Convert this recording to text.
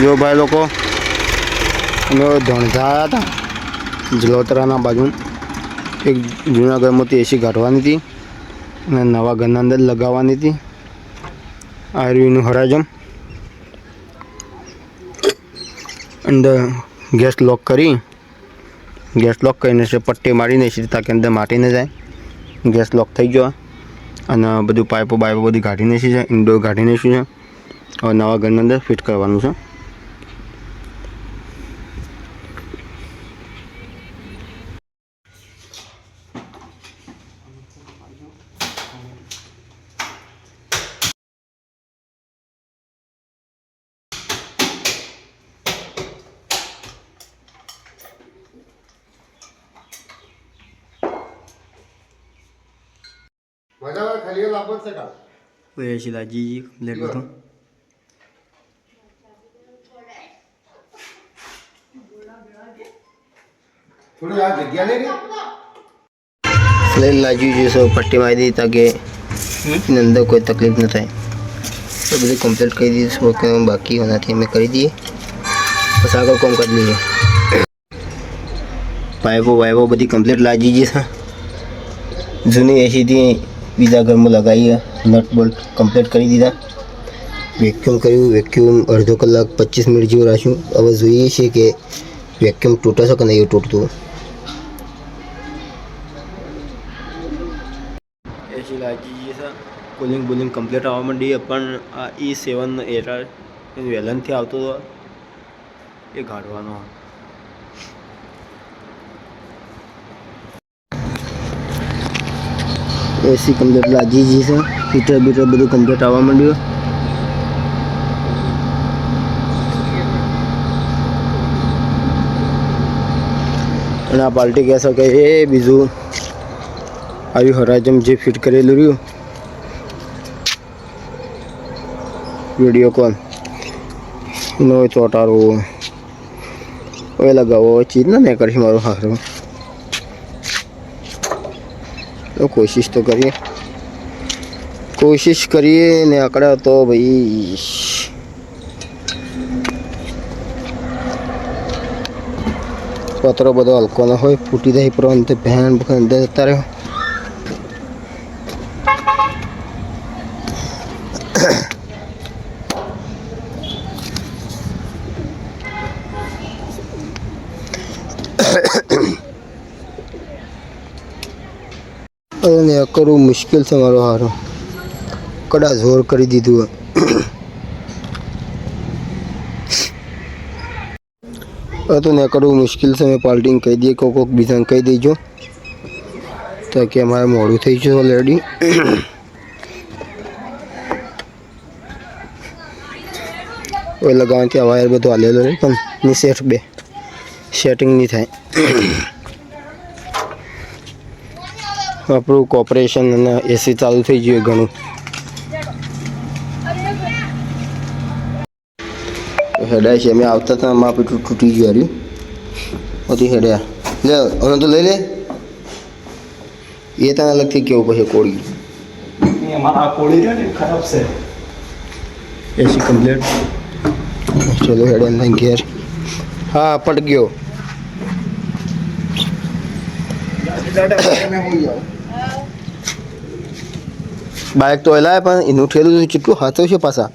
જો ભાઈ લોકો અમે ધણધા આવ્યા હતા જલોતરાના બાજુ એક જૂના ઘરમાંથી એસી કાઢવાની હતી અને નવા ઘરના અંદર લગાવવાની હતી. આયુર્વેદનું હરાજમ અંદર ગેસ લોક કરીને પટ્ટી મારીને તાકે અંદર માટી ન જાય. ગેસ લોક થઈ ગયો અને બધું પાઇપો બધી કાઢી નાખી છે. ઇન્ડોર કાઢી નાખ્યું છે. હવે નવા ઘરના અંદર ફિટ કરવાનું છે. એસી લાજી કમ્પ્લીટ બધું લાજી જैसे पट्टी मारी दी ताकि अंदर कोई तकलीफ न થાય. तो બધું કમ્પ્લીટ કરી દીધું. બાકી હોના થી અમે કરી દઈએ બસ આગળ કામ કરી લઈએ. પાઇપો બધી કમ્પ્લીટ લાજી ગઈ છે. જૂની એસીથી બીજા ઘરમાં લગાવી નટ બોલ્ટ કમ્પ્લીટ કરી દીધા. વેક્યુમ કર્યું. વેક્યુમ અડધો કલાક 25 મિનિટ જેવું રાખ્યું. હવે જોઈએ છે કે વેક્યુમ તૂટે છે કે નહીં તૂટતું. એસી લાગી ગઈ છે. કુલિંગ કમ્પ્લીટ આવવા માંડી. પણ આ E7 એરર વેલનથી આવતો હતો એ કાઢવાનો. એસી કમ્પ્લીટ લાગી ગઈ છે. હીટર બધું કમ્પ્લીટ આવવા માંડ્યું. અને આ પાર્ટી કહેશો કે એ બીજું આવ્યું હરાજમ જે ફિટ કરેલું રહ્યું વિડીયો કોલ એનો ચોટારો હવે લગાવો ચીજ ના મેં કરી મારું હારું. તો કોશિશ કરીએ ને આકડા તો ભાઈ પતરો બધો હલકો ના હોય ફૂટી જાય. પરંતુ ભેણ અંદર જતા રહ્યો. અને કરવું મુશ્કેલ છે મારો હારો. કડા જોર કરી દીધું. તો ને કરવું મુશ્કેલ છે. મેં પાર્ટીને કહી દઈએ કોક બીજાને કહી દેજો તો કે અમારે મોડું થઈ ગયું ઓલરેડી. ઓય લગાવવાથી આ વાયર બધું હાલેલો રહે પણ ની સેટિંગ નહીં થાય. આપણું કોર્પોરેશન અને એસી ચાલુ થઈ ગયું ઘણું. હેડાય છે. અમે આવતા હતા માપ એટલું તૂટી ગયું હાર્યું પછી હેડ્યા લે હવે તો લઈ લે. એ તને અલગથી કેવું પછી કોળી ખરાબ છે. એસી કમ્પ્લીટ. ચલો હેડ્યા ઘેર. હા પટ ગયો. બાઇક તો એલા પણ એનું ઠેલું કેટલું હાથો છે પાછા.